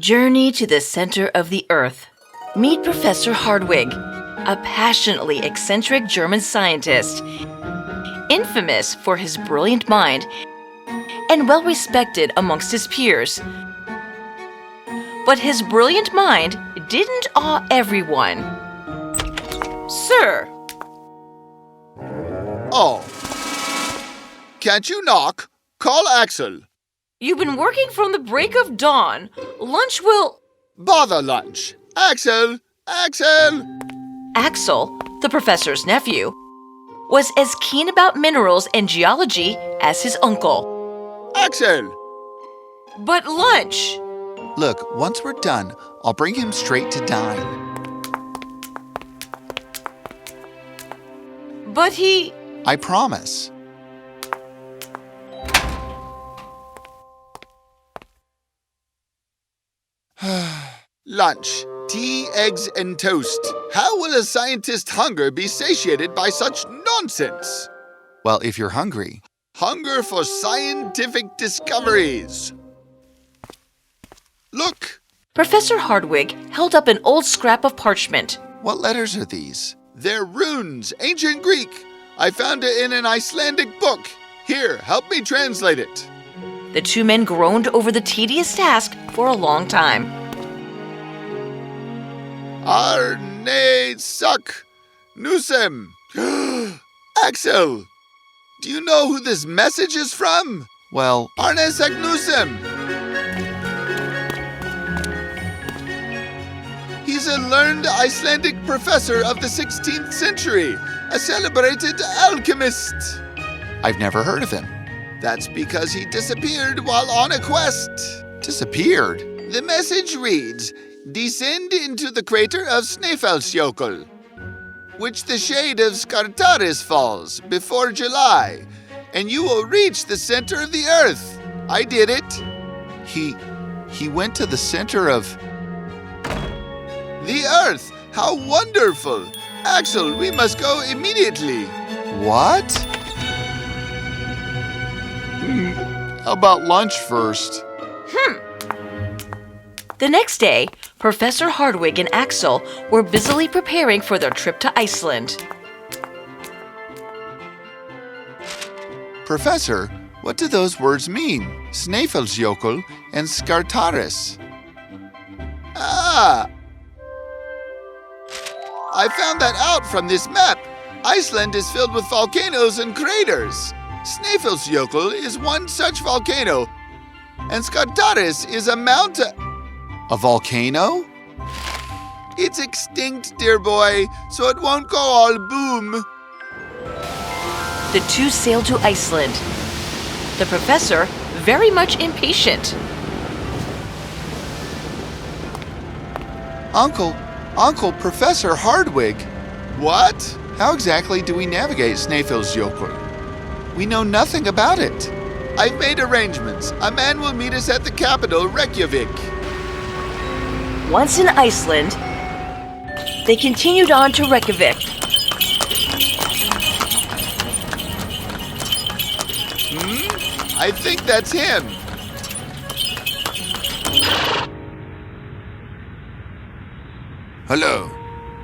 Journey to the center of the Earth. Meet Professor Hardwig, a passionately eccentric German scientist, infamous for his brilliant mind and well-respected amongst his peers. But his brilliant mind didn't awe everyone. Sir! Oh. Can't you knock? Call Axel. You've been working from the break of dawn. Lunch will... Bother lunch. Axel! Axel! Axel, the professor's nephew, was as keen about minerals and geology as his uncle. Axel! But lunch! Look, once we're done, I'll bring him straight to dine. But he... I promise. Lunch. Tea, eggs, and toast. How will a scientist's hunger be satiated by such nonsense? Well, if you're hungry. Hunger for scientific discoveries. Look! Professor Hardwig held up an old scrap of parchment. What letters are these? They're runes, ancient Greek. I found it in an Icelandic book. Here, help me translate it. The two men groaned over the tedious task for a long time. Arne suck nusem. Axel, do you know who this message is from? Well, Arne suck nusem. He's a learned Icelandic professor of the 16th century, a celebrated alchemist. I've never heard of him. That's because he disappeared while on a quest. Disappeared? The message reads, descend into the crater of Snæfellsjökull, which the shade of Skartaris falls before July, and you will reach the center of the earth. I did it. He went to the center of... The earth! How wonderful! Axel, we must go immediately. What? How about lunch first? The next day, Professor Hardwig and Axel were busily preparing for their trip to Iceland. Professor, what do those words mean? Snæfellsjökull and Skartaris. Ah! I found that out from this map. Iceland is filled with volcanoes and craters. Snæfellsjökull is one such volcano, and Skartaris is a mountain. A volcano? It's extinct, dear boy, so it won't go all boom. The two sailed to Iceland. The professor, very much impatient. Uncle, Professor Hardwig. What? How exactly do we navigate Snæfellsjökull? We know nothing about it. I've made arrangements. A man will meet us at the capital, Reykjavik. Once in Iceland, they continued on to Reykjavik. I think that's him. Hello,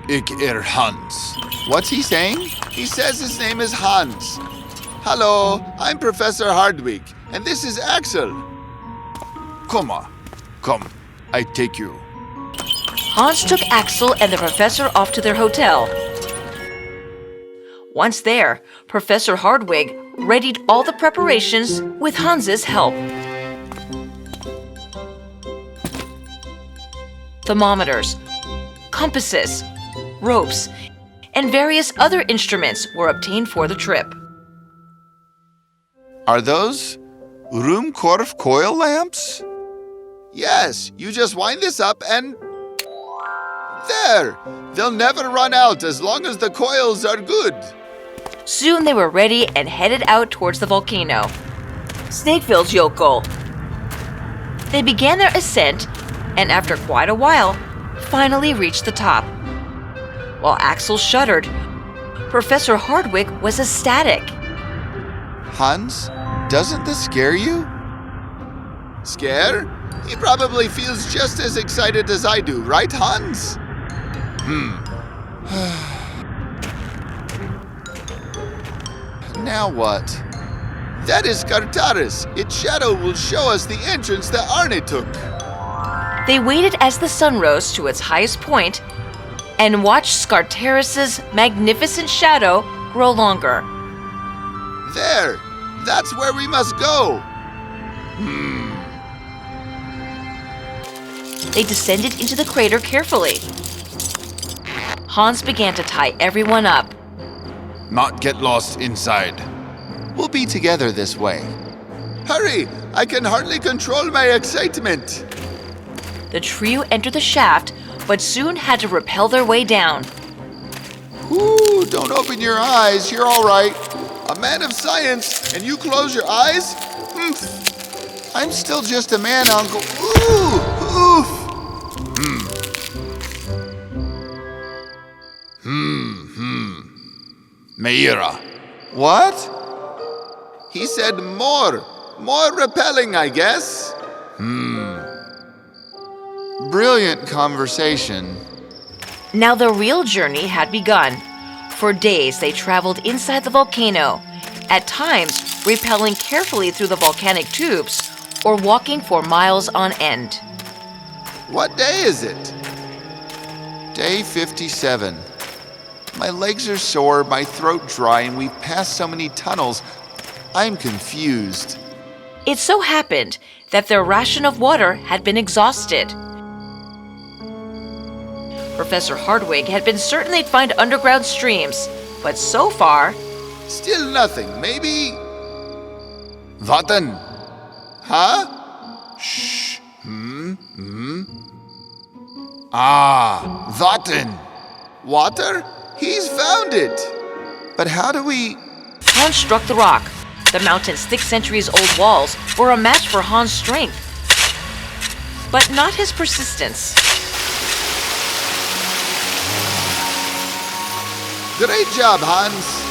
ik Hans. What's he saying? He says his name is Hans. Hello, I'm Professor Hardwig, and this is Axel. Come, I take you. Hans took Axel and the professor off to their hotel. Once there, Professor Hardwig readied all the preparations with Hans's help. Thermometers, compasses, ropes, and various other instruments were obtained for the trip. Are those Ruhmkorff coil lamps? Yes, you just wind this up and... There! They'll never run out as long as the coils are good. Soon they were ready and headed out towards the volcano, Snæfellsjökull. They began their ascent, and after quite a while, finally reached the top. While Axel shuddered, Professor Hardwig was ecstatic. Hans, doesn't this scare you? Scare? He probably feels just as excited as I do, right, Hans? Now what? That is Skartaris. Its shadow will show us the entrance that Arne took. They waited as the sun rose to its highest point and watched Skartaris' magnificent shadow grow longer. There! That's where we must go! They descended into the crater carefully. Hans began to tie everyone up. Not get lost inside. We'll be together this way. Hurry! I can hardly control my excitement. The trio entered the shaft, but soon had to rappel their way down. Ooh, don't open your eyes. You're all right. A man of science, and you close your eyes? I'm still just a man, Uncle. Ooh, oof. Meira. What? He said more. More repelling, I guess. Brilliant conversation. Now the real journey had begun. For days they traveled inside the volcano, at times rappelling carefully through the volcanic tubes or walking for miles on end. What day is it? Day 57. My legs are sore, my throat dry, and we've passed so many tunnels. I'm confused. It so happened that their ration of water had been exhausted. Professor Hardwig had been certain they'd find underground streams, but so far, Still nothing. Maybe... Warten. Huh? Shh. Ah, warten. Water? He's found it. But how do we... Hans struck the rock. The mountain's thick centuries-old walls were a match for Hans' strength, but not his persistence. Great job, Hans.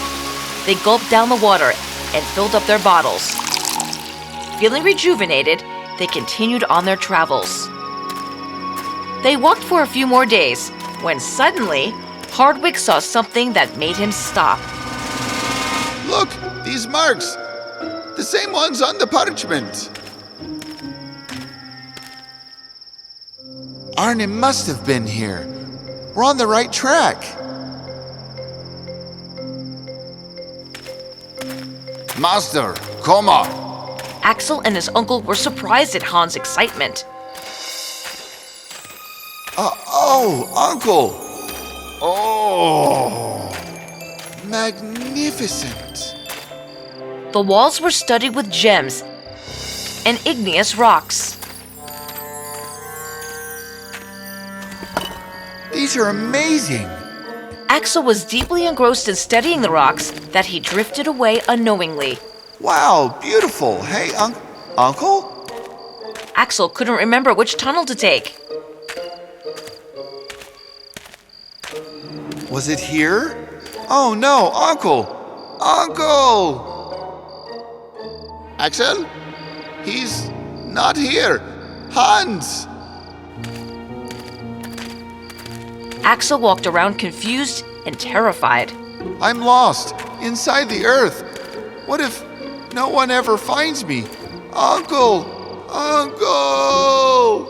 They gulped down the water and filled up their bottles. Feeling rejuvenated, they continued on their travels. They walked for a few more days when suddenly Hardwig saw something that made him stop. Look, these marks. The same ones on the parchment. Arne must have been here. We're on the right track. Master, come on. Axel and his uncle were surprised at Hans' excitement. Uncle. Oh, magnificent. The walls were studded with gems and igneous rocks. These are amazing. Axel was deeply engrossed in studying the rocks that he drifted away unknowingly. Wow, beautiful. Hey, Uncle? Axel couldn't remember which tunnel to take. Was it here? Oh no, Uncle! Uncle! Axel? He's not here. Hans! Axel walked around confused and terrified. I'm lost, inside the earth. What if no one ever finds me? Uncle! Uncle!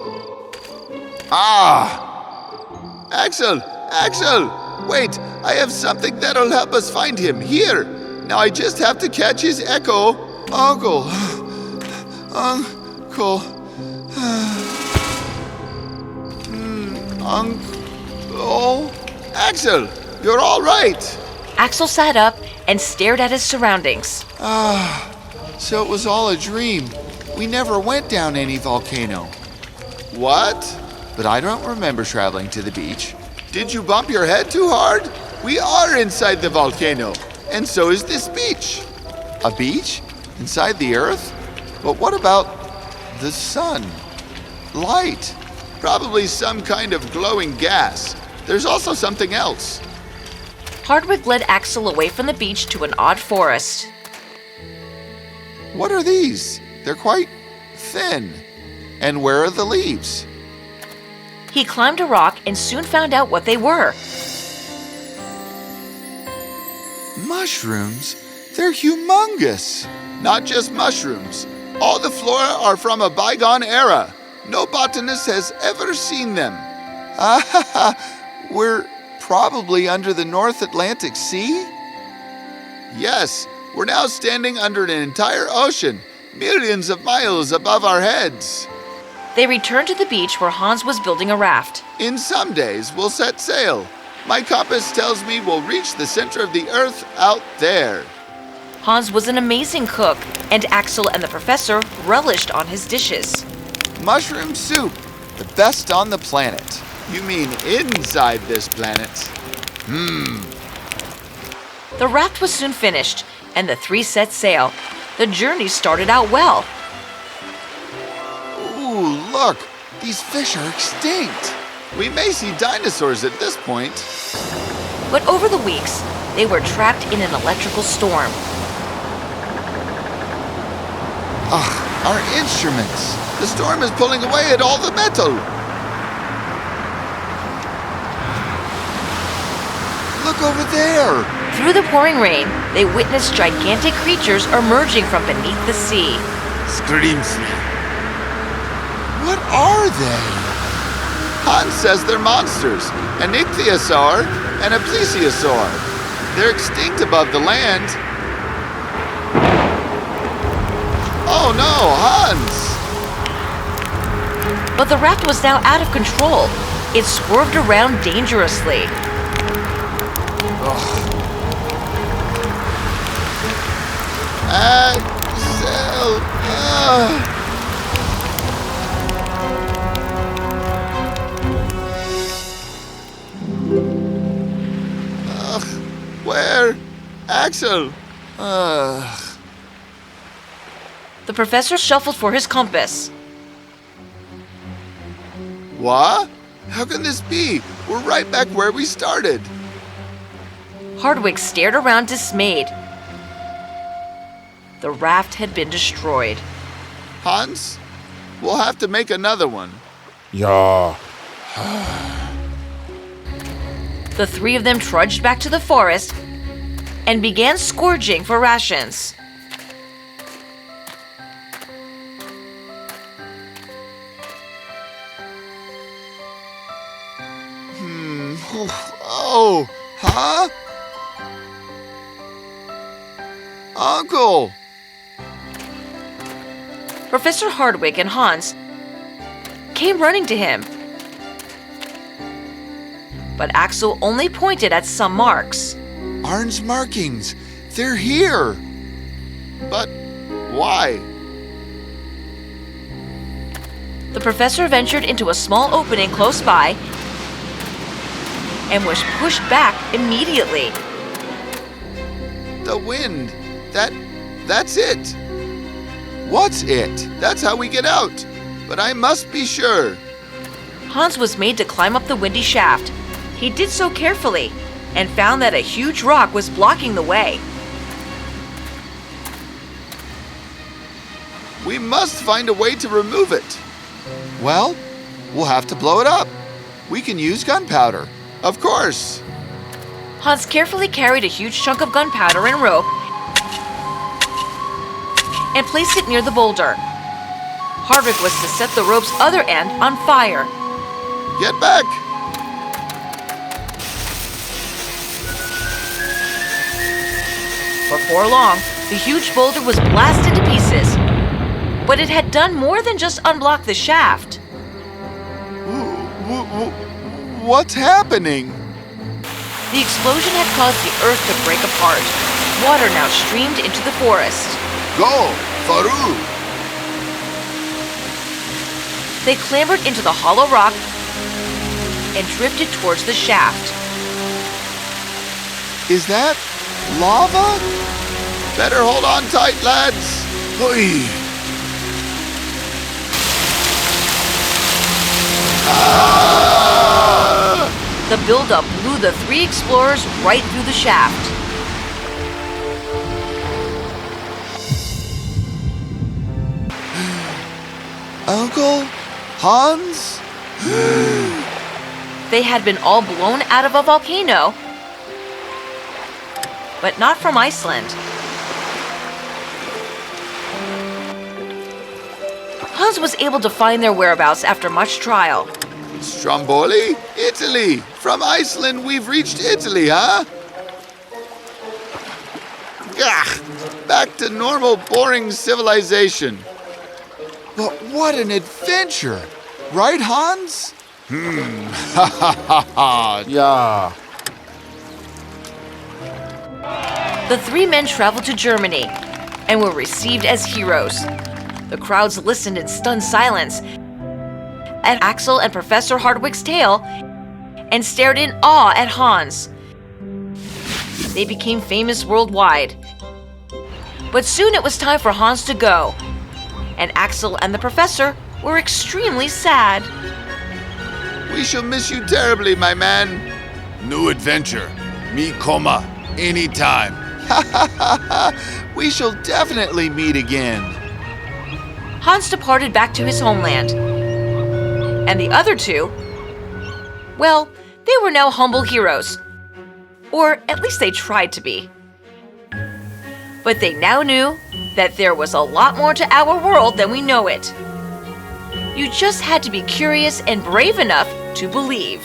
Ah! Axel! Axel! Wait, I have something that'll help us find him. Here! Now I just have to catch his echo. Uncle! Uncle! Uncle? Axel! You're all right! Axel sat up and stared at his surroundings. So it was all a dream. We never went down any volcano. What? But I don't remember traveling to the beach. Did you bump your head too hard? We are inside the volcano, and so is this beach. A beach? Inside the earth? But what about the sun? Light? Probably some kind of glowing gas. There's also something else. Hardwig led Axel away from the beach to an odd forest. What are these? They're quite thin. And where are the leaves? He climbed a rock and soon found out what they were. Mushrooms? They're humongous. Not just mushrooms. All the flora are from a bygone era. No botanist has ever seen them. We're probably under the North Atlantic Sea? Yes, we're now standing under an entire ocean, millions of miles above our heads. They returned to the beach where Hans was building a raft. In some days, we'll set sail. My compass tells me we'll reach the center of the earth out there. Hans was an amazing cook, and Axel and the professor relished on his dishes. Mushroom soup, the best on the planet. You mean inside this planet? The raft was soon finished, and the three set sail. The journey started out well. Ooh, look, these fish are extinct. We may see dinosaurs at this point. But over the weeks, they were trapped in an electrical storm. Our instruments. The storm is pulling away at all the metal. Look over there. Through the pouring rain, they witnessed gigantic creatures emerging from beneath the sea. Screams me. What are they? Hans says they're monsters, an ichthyosaur and a plesiosaur. They're extinct above the land. Oh no, Hans! But the raft was now out of control. It swerved around dangerously. Axel! Where? Axel! The professor shuffled for his compass. What? How can this be? We're right back where we started. Hardwig stared around dismayed. The raft had been destroyed. Hans, we'll have to make another one. Yeah. The three of them trudged back to the forest and began scourging for rations. Oh, huh? Uncle! Professor Hardwig and Hans came running to him. But Axel only pointed at some marks. Arn's markings. They're here. But why? The professor ventured into a small opening close by and was pushed back immediately. The wind. That's it. What's it? That's how we get out. But I must be sure. Hans was made to climb up the windy shaft. He did so carefully and found that a huge rock was blocking the way. We must find a way to remove it. Well, we'll have to blow it up. We can use gunpowder. Of course. Hans carefully carried a huge chunk of gunpowder and rope and placed it near the boulder. Hardwig was to set the rope's other end on fire. Get back. Before long, the huge boulder was blasted to pieces. But it had done more than just unblock the shaft. What's happening? The explosion had caused the earth to break apart. Water now streamed into the forest. Go, Faru. They clambered into the hollow rock and drifted towards the shaft. Is that lava? Better hold on tight, lads. Oi. The buildup blew the three explorers right through the shaft. Uncle? Hans? They had been all blown out of a volcano, but not from Iceland. Hans was able to find their whereabouts after much trial. Stromboli? Italy! From Iceland, we've reached Italy, huh? Gah! Back to normal, boring civilization. But what an adventure! Right, Hans? Ha ha ha ha! Yeah. The three men traveled to Germany and were received as heroes. The crowds listened in stunned silence at Axel and Professor Hardwick's tale and stared in awe at Hans. They became famous worldwide. But soon it was time for Hans to go, and Axel and the professor were extremely sad. We shall miss you terribly, my man. New adventure. Me coma. Anytime. Ha ha ha ha! We shall definitely meet again. Hans departed back to his homeland. And the other two, well, they were now humble heroes. Or at least they tried to be. But they now knew that there was a lot more to our world than we know it. You just had to be curious and brave enough to believe.